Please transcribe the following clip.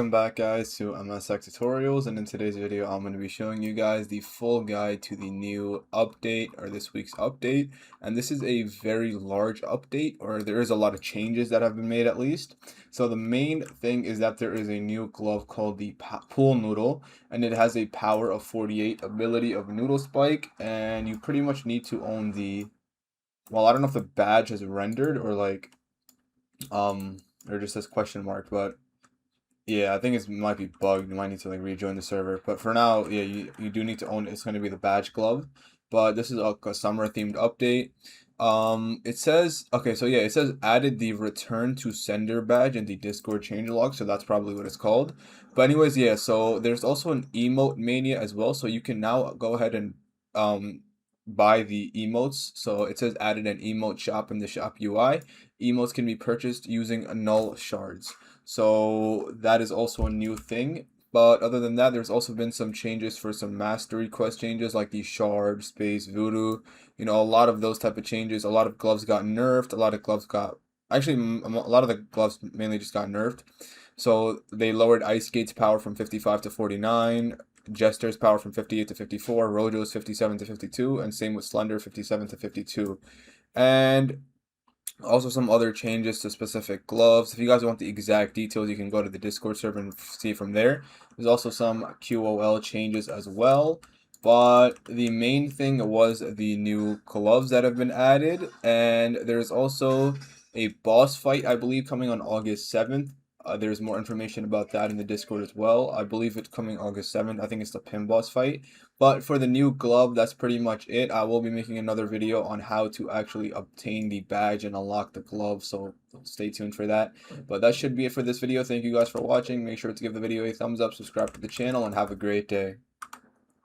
Welcome back guys to MSX Tutorials, and in today's video I'm going to be showing you guys the full guide to the new update, or this week's update. And this is a very large update, or there is a lot of changes that have been made at least. So the main thing is that there is a new glove called the Pool Noodle, and it has a power of 48, ability of Noodle Spike, and you pretty much need to own the, well, I don't know if the badge is rendered or like or just says question mark, but yeah, I think it might be bugged. You might need to like rejoin the server. But for now, yeah, you do need to own it. It's going to be the badge glove. But this is a summer themed update. It says, okay, so yeah, it says added the return to sender badge in the Discord changelog. So that's probably what it's called. But anyways, yeah, so there's also an emote mania as well. So you can now go ahead and buy the emotes. So it says added an emote shop in the shop UI. Emotes can be purchased using null shards. So that is also a new thing. But other than that, there's also been some changes for some mastery quest changes, like the shard, space, voodoo. You know, a lot of those type of changes. A lot of gloves got nerfed. A lot of gloves got, actually, a lot of the gloves mainly just got nerfed. So they lowered Ice Skate's power from 55 to 49, Jester's power from 58 to 54, Rojo's 57 to 52, and same with Slender, 57 to 52. And also some other changes to specific gloves. If you guys want the exact details, you can go to the Discord server and see from there. There's also some QOL changes as well. But the main thing was the new gloves that have been added. And there's also a boss fight, I believe, coming on August 7th. There's more information about that in the Discord as well. I believe it's coming August 7th. I think it's the pin boss fight. But for the new glove, that's pretty much it. I will be making another video on how to actually obtain the badge and unlock the glove, so stay tuned for that. But that should be it for this video. Thank you guys for watching. Make sure to give the video a thumbs up, subscribe to the channel, and have a great day.